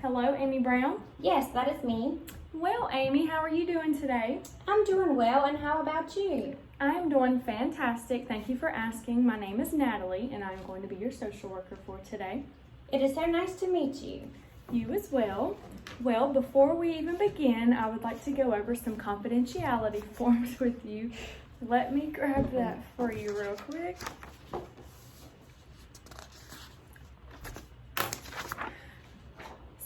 Hello, Amy Brown. Yes, that is me. Well, Amy, how are you doing today? I'm doing well, and how about you? I am doing fantastic. Thank you for asking. My name is Natalie, and I'm going to be your social worker for today. It is so nice to meet you. You as well. Well, before we even begin, I would like to go over some confidentiality forms with you. Let me grab that for you real quick.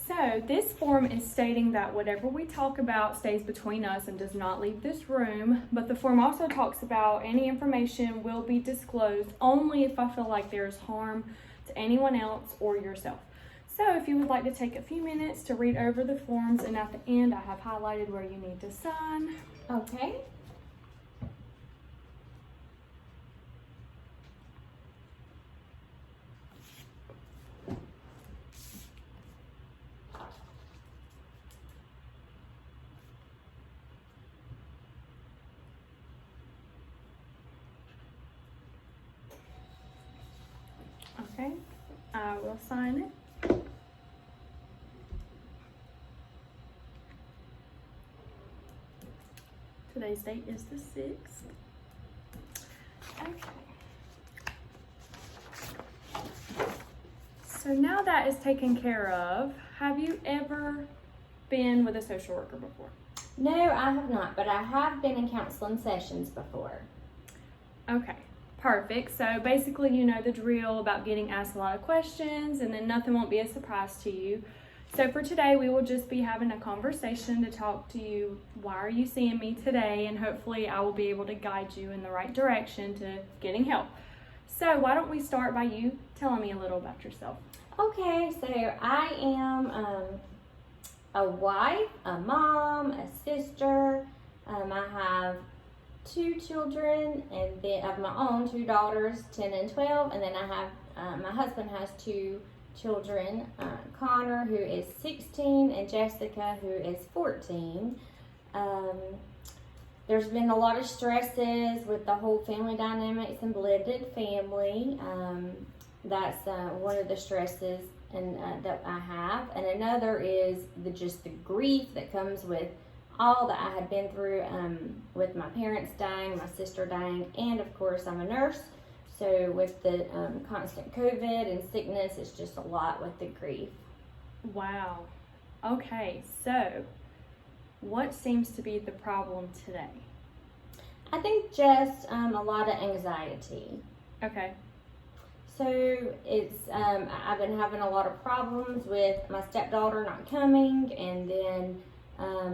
So this form is stating that whatever we talk about stays between us and does not leave this room, but the form also talks about any information will be disclosed only if I feel like there's harm to anyone else or yourself. So if you would like to take a few minutes to read over the forms, and at the end I have highlighted where you need to sign. Okay. Okay, I will sign it. Today's date is the 6th. Okay. So now that is taken care of, have you ever been with a social worker before? No, I have not, but I have been in counseling sessions before. Okay, perfect. So basically you know the drill about getting asked a lot of questions, and then nothing won't be a surprise to you. So for today, we will just be having a conversation to talk to you. Why are you seeing me today? And hopefully I will be able to guide you in the right direction to getting help. So why don't we start by you telling me a little about yourself? Okay, so I am a wife, a mom, a sister. I have 2 children, and then I have my own 2 daughters, 10 and 12, and then I have my husband has 2 children, Connor, who is 16, and Jessica, who is 14. There's been a lot of stresses with the whole family dynamics and blended family. That's one of the stresses that I have, and another is just the grief that comes with all that I had been through with my parents dying, my sister dying, and of course I'm a nurse. So with the constant COVID and sickness, it's just a lot with the grief. Wow. Okay, so what seems to be the problem today? I think just a lot of anxiety. Okay. So it's I've been having a lot of problems with my stepdaughter not coming, and then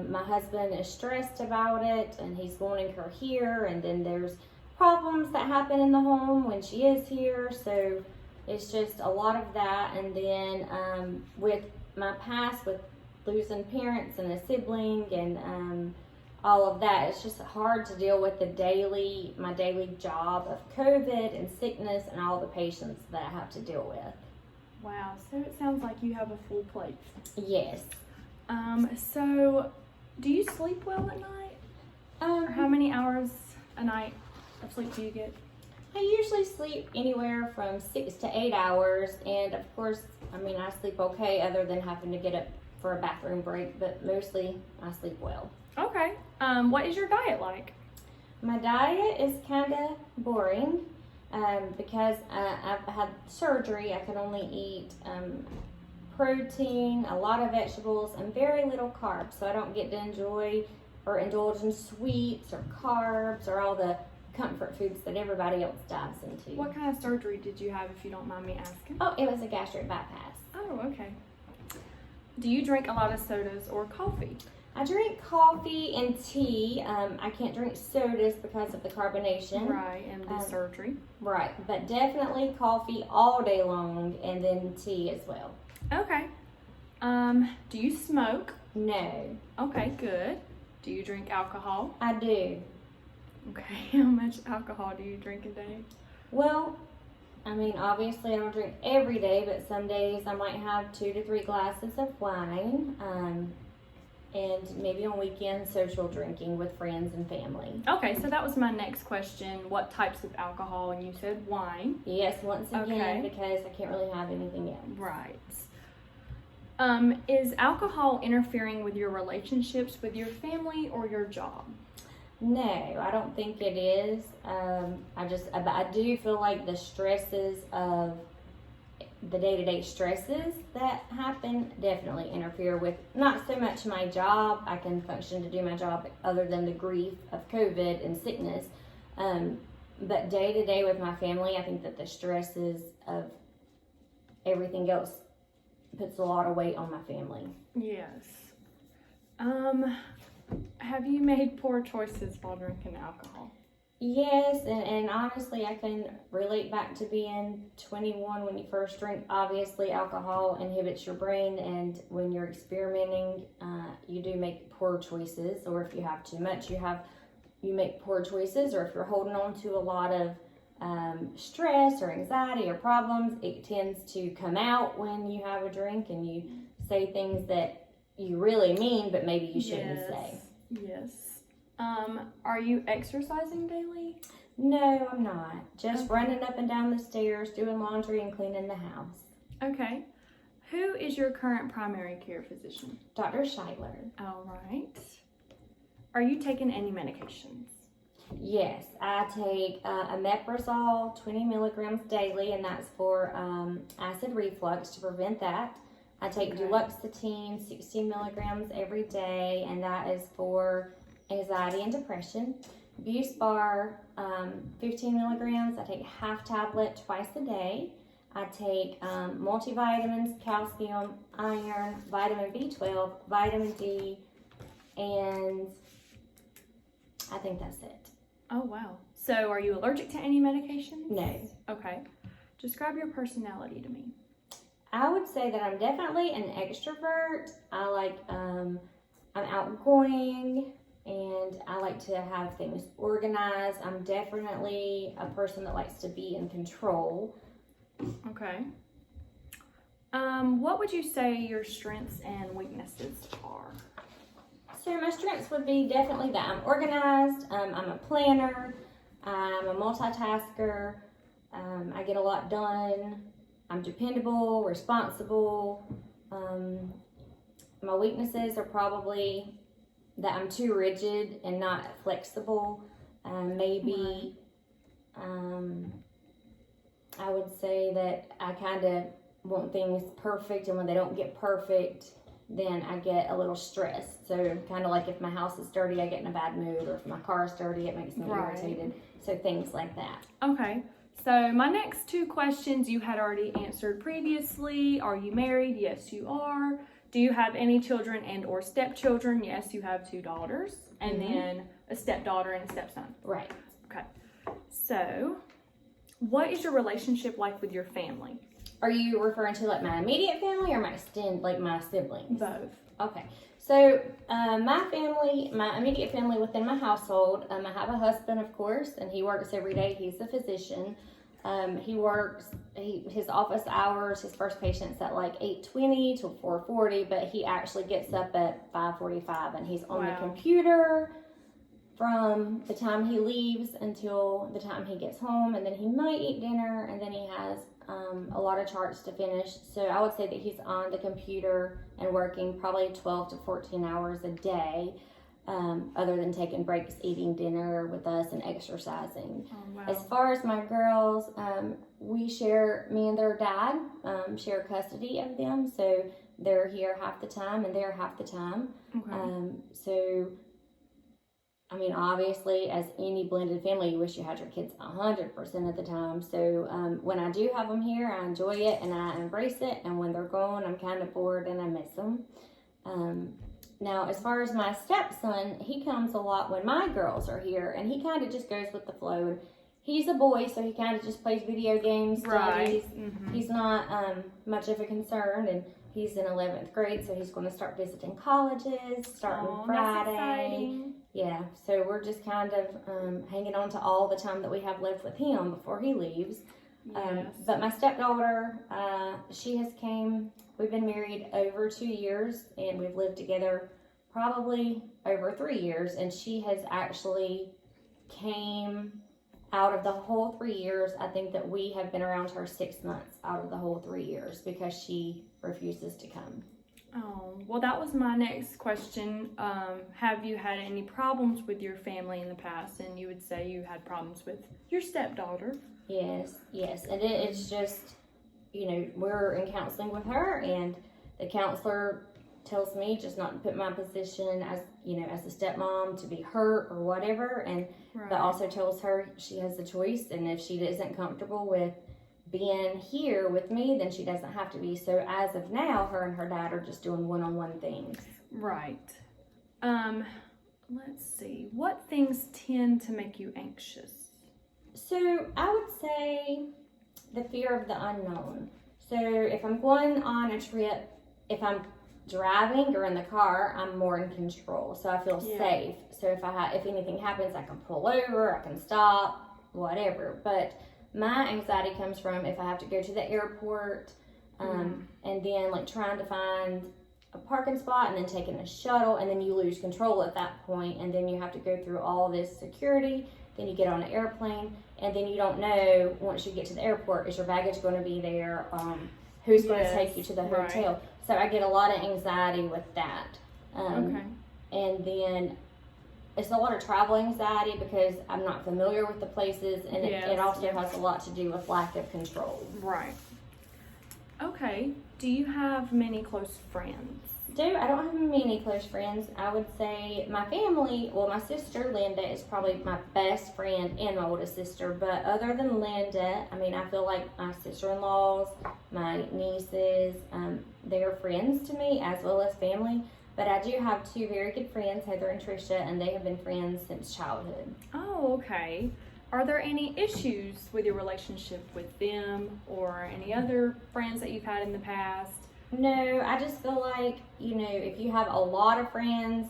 my husband is stressed about it, and he's wanting her here, and then there's problems that happen in the home when she is here. So it's just a lot of that, and then with my past with losing parents and a sibling and all of that, it's just hard to deal with my daily job of COVID and sickness and all the patients that I have to deal with. Wow, so it sounds like you have a full plate. Yes. So do you sleep well at night? Or how many hours a night of sleep do you get? I usually sleep anywhere from 6 to 8 hours, and of course, I sleep okay other than having to get up for a bathroom break, but mostly I sleep well. Okay. What is your diet like? My diet is kind of boring because I've had surgery. I can only eat protein, a lot of vegetables, and very little carbs, so I don't get to enjoy or indulge in sweets or carbs or all the comfort foods that everybody else dives into. What kind of surgery did you have, if you don't mind me asking? Oh, it was a gastric bypass. Oh, okay. Do you drink a lot of sodas or coffee? I drink coffee and tea. I can't drink sodas because of the carbonation. Right, and the surgery. Right, but definitely coffee all day long, and then tea as well. Okay. Do you smoke? No. Okay, good. Do you drink alcohol? I do. Okay, how much alcohol do you drink a day? Well, obviously I don't drink every day, but some days I might have 2 to 3 glasses of wine, and maybe on weekends social drinking with friends and family. Okay, so that was my next question. What types of alcohol? And you said wine. Yes, once again, Okay. because I can't really have anything else. Right. Is alcohol interfering with your relationships with your family or your job? No, I don't think it is. I do feel like the stresses of the day-to-day stresses that happen definitely interfere with not so much my job. I can function to do my job other than the grief of COVID and sickness. But day to day with my family, I think that the stresses of everything else puts a lot of weight on my family. Yes. Have you made poor choices while drinking alcohol? Yes, and honestly, I can relate back to being 21 when you first drink. Obviously, alcohol inhibits your brain, and when you're experimenting, you do make poor choices. Or if you have too much, you make poor choices. Or if you're holding on to a lot of stress or anxiety or problems, it tends to come out when you have a drink and you say things that you really mean, but maybe you shouldn't say. Yes. Are you exercising daily? No, I'm not. Just running up and down the stairs, doing laundry, and cleaning the house. Okay. Who is your current primary care physician? Dr. Scheidler. All right. Are you taking any medications? Yes, I take omeprazole 20 milligrams daily, and that's for acid reflux to prevent that. I take duloxetine 60 milligrams every day, and that is for anxiety and depression. Buspar 15 milligrams. I take half tablet twice a day. I take multivitamins, calcium, iron, vitamin B12, vitamin D, and I think that's it. Oh, wow. So are you allergic to any medications? No. Okay. Describe your personality to me. I would say that I'm definitely an extrovert. I'm outgoing, and I like to have things organized. I'm definitely a person that likes to be in control. Okay. What would you say your strengths and weaknesses are? So my strengths would be definitely that I'm organized, I'm a planner, I'm a multitasker, I get a lot done, I'm dependable, responsible. My weaknesses are probably that I'm too rigid and not flexible. I would say that I kind of want things perfect, and when they don't get perfect, then I get a little stressed. So kind of like if my house is dirty, I get in a bad mood, or if my car is dirty, it makes me irritated. So things like that. Okay. So my next two questions you had already answered previously. Are you married? Yes, you are. Do you have any children and or stepchildren? Yes, you have 2 daughters. And then a stepdaughter and a stepson. Right. Okay. So what is your relationship like with your family? Are you referring to like my immediate family or my siblings? Both. Okay. So my immediate family within my household, I have a husband, of course, and he works every day. He's a physician. His office hours, his first patient's at like 8:20 to 4:40, but he actually gets up at 5:45, and he's on the computer from the time he leaves until the time he gets home, and then he might eat dinner, and then he has a lot of charts to finish. So I would say that he's on the computer and working probably 12 to 14 hours a day, other than taking breaks, eating dinner with us, and exercising. Oh, wow. As far as my girls, me and their dad share custody of them, so they're here half the time and they're half the time. Okay. Obviously, as any blended family, you wish you had your kids 100% of the time. So when I do have them here, I enjoy it and I embrace it. And when they're gone, I'm kind of bored and I miss them. Now, as far as my stepson, he comes a lot when my girls are here, and he kind of just goes with the flow. And he's a boy, so he kind of just plays video games, studies. Right. He's not much of a concern, and he's in 11th grade, so he's going to start visiting colleges starting Friday. That's exciting. Yeah, so we're just kind of hanging on to all the time that we have left with him before he leaves. Yes. But my stepdaughter, we've been married over 2 years, and we've lived together probably over 3 years, and she has actually came out of the whole 3 years. I think that we have been around her 6 months out of the whole 3 years because she refuses to come. Oh, well, that was my next question. Have you had any problems with your family in the past? And you would say you had problems with your stepdaughter. Yes, yes. And it's just, we're in counseling with her, and the counselor tells me just not to put my position as, as a stepmom to be hurt or whatever. And Right. but also tells her she has the choice, and if she isn't comfortable with being here with me, then she doesn't have to be. So as of now, her and her dad are just doing one-on-one things. Right. Let's see. What things tend to make you anxious? So I would say the fear of the unknown. So if I'm going on a trip, if I'm driving or in the car, I'm more in control. So I feel Yeah. safe. So if anything happens, I can pull over, I can stop, whatever. But my anxiety comes from if I have to go to the airport, and then like trying to find a parking spot and then taking a shuttle, and then you lose control at that point, and then you have to go through all this security. Then you get on an airplane, and then you don't know once you get to the airport, is your baggage going to be there? Who's going to Yes, take you to the right. hotel? So I get a lot of anxiety with that. Okay. And then it's a lot of travel anxiety because I'm not familiar with the places, and Yes, it also yes. has a lot to do with lack of control. Right. Okay. Do you have many close friends? I don't have many close friends. I would say my family, well, my sister Linda is probably my best friend and my oldest sister. But other than Linda, I feel like my sister-in-laws, my nieces, they are friends to me as well as family. But I do have two very good friends, Heather and Trisha, and they have been friends since childhood. Oh, okay. Are there any issues with your relationship with them or any other friends that you've had in the past? No, I just feel like, if you have a lot of friends,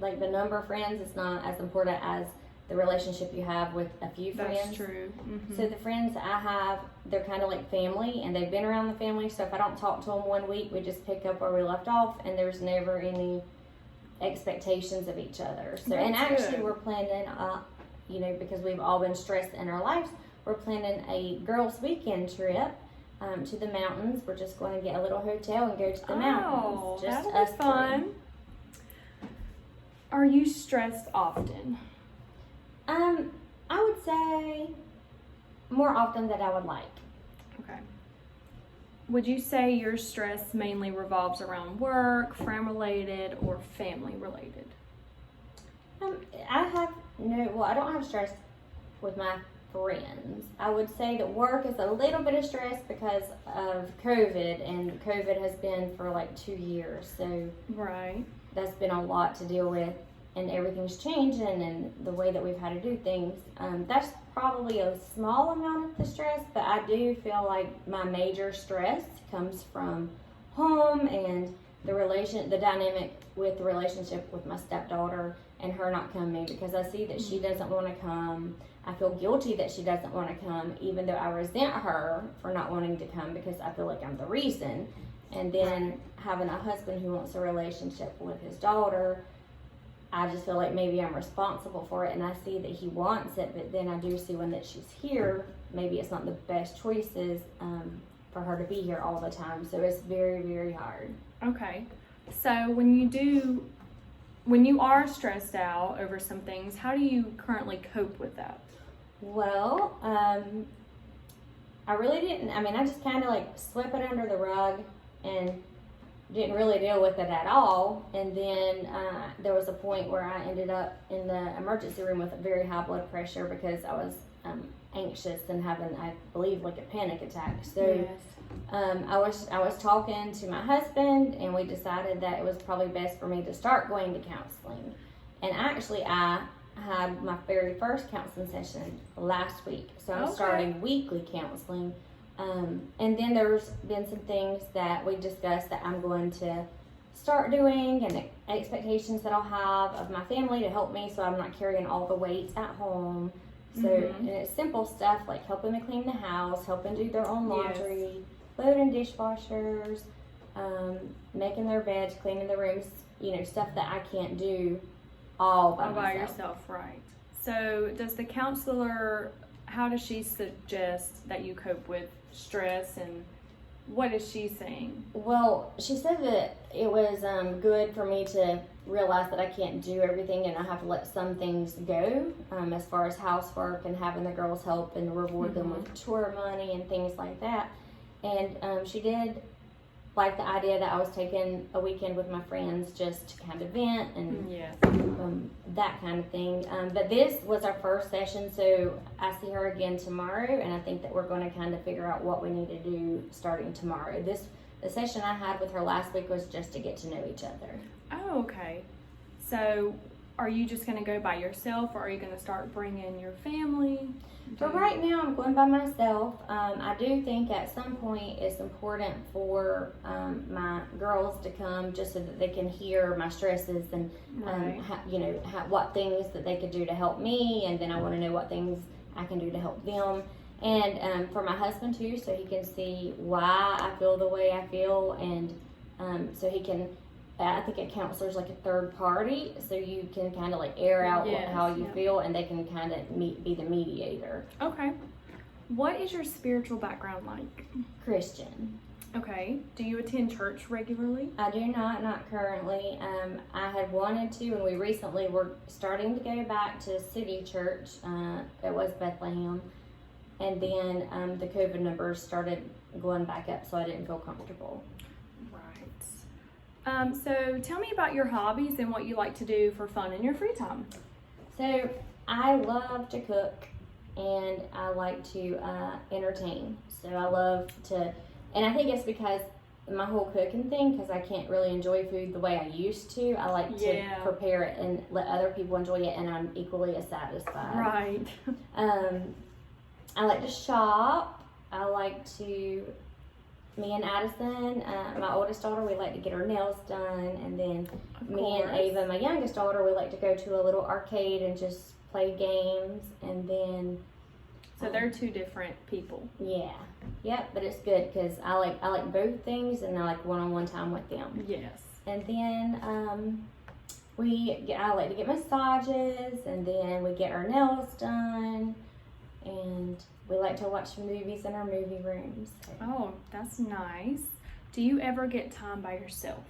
like the number of friends is not as important as the relationship you have with a few friends. That's true. Mm-hmm. So the friends I have, they're kind of like family, and they've been around the family. So if I don't talk to them 1 week, we just pick up where we left off, and there's never any expectations of each other. So, and That's actually, good. we're planning, because we've all been stressed in our lives, we're planning a girls' weekend trip to the mountains. We're just going to get a little hotel and go to the mountains. Just that'll us be fun. three. Are you stressed often? I would say more often than I would like. Okay. Would you say your stress mainly revolves around work, friend related, or family related? I don't have stress with my friends. I would say that work is a little bit of stress because of COVID, and COVID has been for like 2 years. So Right. that's been a lot to deal with, and everything's changing, and the way that we've had to do things. That's probably a small amount of the stress, but I do feel like my major stress comes from home and the dynamic with the relationship with my stepdaughter and her not coming, because I see that she doesn't want to come. I feel guilty that she doesn't want to come, even though I resent her for not wanting to come because I feel like I'm the reason. And then having a husband who wants a relationship with his daughter, I just feel like maybe I'm responsible for it, and I see that he wants it, but then I do see when that she's here, maybe it's not the best choices for her to be here all the time. So it's very, very hard. Okay. So when you are stressed out over some things, how do you currently cope with that? Well, I really didn't. I just kind of like swept it under the rug and didn't really deal with it at all. And then there was a point where I ended up in the emergency room with a very high blood pressure because I was anxious and having, I believe, like a panic attack. So I was talking to my husband, and we decided that it was probably best for me to start going to counseling. And actually, I had my very first counseling session last week, so I'm starting weekly counseling. And then there's been some things that we discussed that I'm going to start doing, and expectations that I'll have of my family to help me so I'm not carrying all the weight at home. So, and it's simple stuff like helping me clean the house, helping do their own laundry, loading dishwashers, making their beds, cleaning the rooms, stuff that I can't do all by myself. yourself, right. So does the counselor, how does she suggest that you cope with stress and What is she saying? Well, she said that it was good for me to realize that I can't do everything and I have to let some things go, as far as housework and having the girls help and reward them with chore money and things like that. And she did like the idea that I was taking a weekend with my friends just to kind of vent and Yes. that kind of thing. But this was our first session, so I see her again tomorrow, and I think that we're going to kind of figure out what we need to do starting tomorrow. The session I had with her last week was just to get to know each other. Oh, okay. So, are you just going to go by yourself, or are you going to start bringing your family? For right now, I'm going by myself. I do think at some point it's important for my girls to come just so that they can hear my stresses and Right. what things that they could do to help me, and then I want to know what things I can do to help them. And for my husband too, so he can see why I feel the way I feel, and so he can. I think a counselor's like a third party, so you can kind of like air out Yes, how you yeah. feel, and they can kind of be the mediator. Okay. What is your spiritual background like? Christian. Okay. Do you attend church regularly? I do not currently. I had wanted to, and we recently were starting to go back to City Church. It was Bethlehem, and then the COVID numbers started going back up, so I didn't feel comfortable. Right. So tell me about your hobbies and what you like to do for fun in your free time. So I love to cook, and I like to entertain. So I love to, and I think it's because my whole cooking thing, because I can't really enjoy food the way I used to. I like to Yeah. prepare it and let other people enjoy it, and I'm equally as satisfied. Right. I like to shop. I like to, me and Addison, my oldest daughter, we like to get her nails done, and then Of me course. and Ava, my youngest daughter, we like to go to a little arcade and just play games, and then So they're two different people. yep, but it's good because I like both things, and I like one-on-one time with them. Yes. And then I like to get massages, and then we get our nails done, and we like to watch movies in our movie rooms. Oh, that's nice. Do you ever get time by yourself?